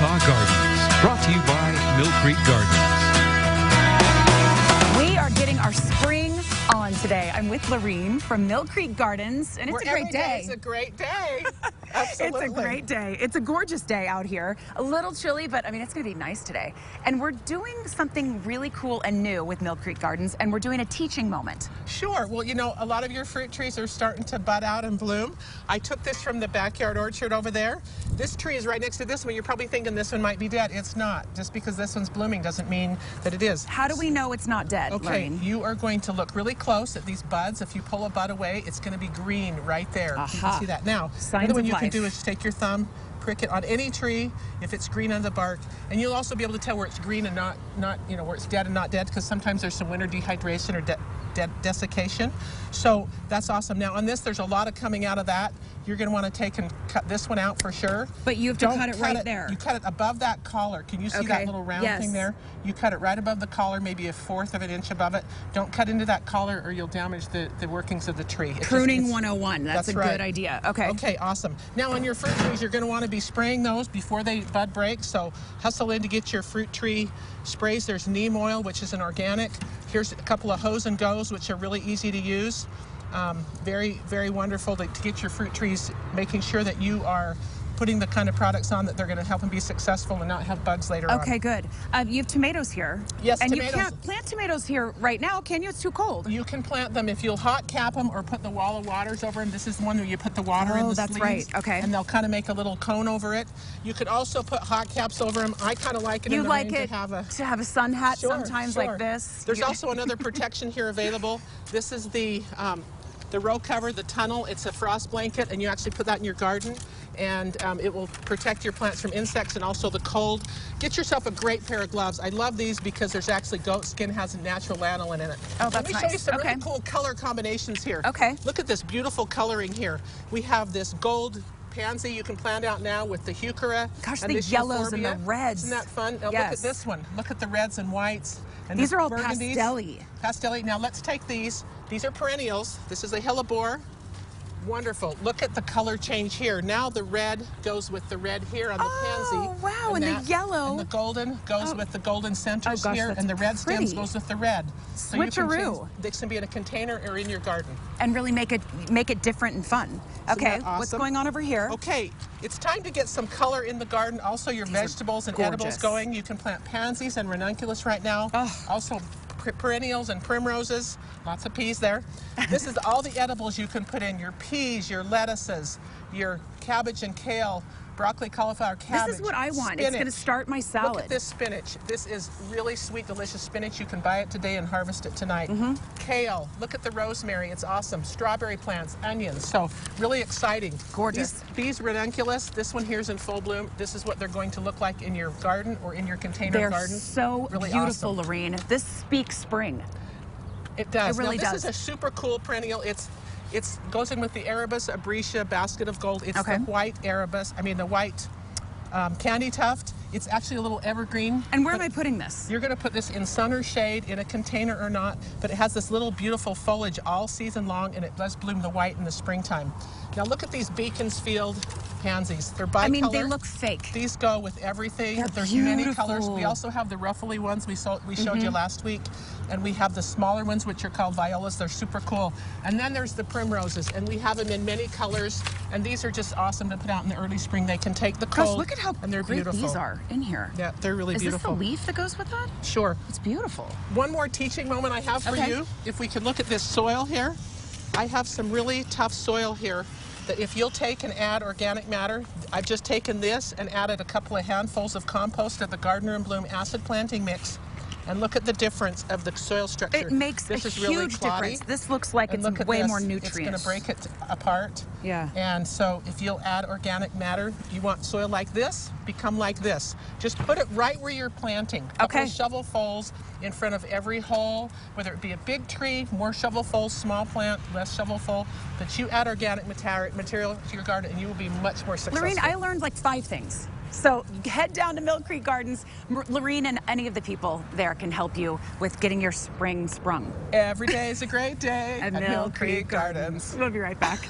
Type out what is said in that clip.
Good4Utah Gardens, brought to you by Millcreek Gardens. We are getting our spring on today. I'm with LaRene from Millcreek Gardens, and it's a great day. It's a great day. Absolutely. It's a great day. It's a gorgeous day out here. A little chilly, but I mean, it's going to be nice today. And we're doing something really cool and new with Millcreek Gardens, and we're doing a teaching moment. Sure. Well, you know, a lot of your fruit trees are starting to bud out and bloom. I took this from the backyard orchard over there. This tree is right next to this one. You're probably thinking this one might be dead. It's not. Just because this one's blooming doesn't mean that it is. How do we know it's not dead, Okay, LaRene? you are going to look really close at these buds. If you pull a bud away, it's going to be green right there. You can see that. Now, Signs another one of you life. can do is take your thumb, prick it on any tree if it's green on the bark, and you'll also be able to tell where it's green and not you know, where it's dead and not dead, because sometimes there's some winter dehydration or dead desiccation. So that's awesome. Now on this, there's a lot of coming out of that. You're going to want to take and cut this one out for sure. But you have to cut it right there. You cut it above that collar. Can you see that little round thing there? You cut it right above the collar, maybe 1/4 of an inch above it. Don't cut into that collar or you'll damage the workings of the tree. Pruning 101. That's a good idea. Okay. Okay, awesome. Now on your fruit trees, you're going to want to be spraying those before they bud break. So hustle in to get your fruit tree sprays. There's neem oil, which is an organic. Here's a couple of hose and goes, which are really easy to use. Very, very wonderful to get your fruit trees, making sure that you are putting the kind of products on that they're going to help them be successful and not have bugs later on. Okay, good. You have tomatoes here. Yes, and tomatoes. You can't plant tomatoes here right now, can you? It's too cold. You can plant them if you'll hot cap them or put the wall of waters over them. This is the one where you put the water in the that's sleeves. right. Okay. And they'll kind of make a little cone over it. You could also put hot caps over them. I kind of like it. You in the like rain it to have a sun hat sometimes sure. like this. There's also another protection here available. This is the row cover, the tunnel. It's a frost blanket, and you actually put that in your garden, and it will protect your plants from insects and also the cold. Get yourself a great pair of gloves. I love these because there's actually goat skin, has a natural lanolin in it. Oh, that's Let me nice. show you some really cool color combinations here. Okay. Look at this beautiful coloring here. We have this gold pansy you can plant out now with the heuchera. Gosh, and the this yellows and euphorbia. the reds. Isn't that fun? Now look at this one. Look at the reds and whites. And these the are all burgundies. pastel-y. Pastel-y. Now let's take these. These are perennials. This is a hellebore. Wonderful. Look at the color change here. Now the red goes with the red here on the pansy. Oh, wow, and the yellow. And the golden goes with the golden centers here, and the red stems goes with the red. So switcheroo. This can be in a container or in your garden. And really make it different and fun. Okay, awesome? What's going on over here? Okay, it's time to get some color in the garden. Also your vegetables and edibles going. You can plant pansies and ranunculus right now. Also perennials and primroses, lots of peas there. This is all the edibles you can put in, your peas, your lettuces, your cabbage and kale, broccoli, cauliflower, cabbage. This is what I want. Spinach. It's going to start my salad. Look at this spinach. This is really sweet, delicious spinach. You can buy it today and harvest it tonight. Kale. Look at the rosemary. It's awesome. Strawberry plants, onions. So really exciting. Gorgeous. These ranunculus, this one here is in full bloom. This is what they're going to look like in your garden or in your container garden. They're so really beautiful, awesome. LaRene. This speaks spring. It does. It really now, does. This is a super cool perennial. It goes in with the Arabis Abretia basket of gold. It's the white Arabis. I mean the white candy tuft. It's actually a little evergreen. And where am I putting this? You're going to put this in sun or shade, in a container or not, but it has this little beautiful foliage all season long, and it does bloom the white in the springtime. Now look at these Beaconsfield pansies. They're bicolor. I mean, they look fake. These go with everything. There's beautiful. many colors. We also have the ruffly ones we showed you last week, and we have the smaller ones, which are called violas. They're super cool. And then there's the primroses, and we have them in many colors, and these are just awesome to put out in the early spring. They can take the cold. Gosh, look at how and they're great beautiful. these are in here. Yeah, they're really beautiful. Is this the leaf that goes with that? Sure. It's beautiful. One more teaching moment I have for you. If we could look at this soil here. I have some really tough soil here that if you'll take and add organic matter, I've just taken this and added a couple of handfuls of compost of the Gardener and Bloom acid planting mix. And look at the difference of the soil structure. It makes a huge difference. This looks like it's way more nutrients. It's going to break it apart. Yeah. And so if you'll add organic matter, you want soil like this, become like this. Just put it right where you're planting. A couple of shovelfuls in front of every hole, whether it be a big tree, more shovelfuls, small plant, less shovelful. But you add organic material to your garden and you will be much more successful. LaRene, I learned like 5 things. So head down to Millcreek Gardens. LaRene and any of the people there can help you with getting your spring sprung. Every day is a great day at Millcreek Gardens. We'll be right back.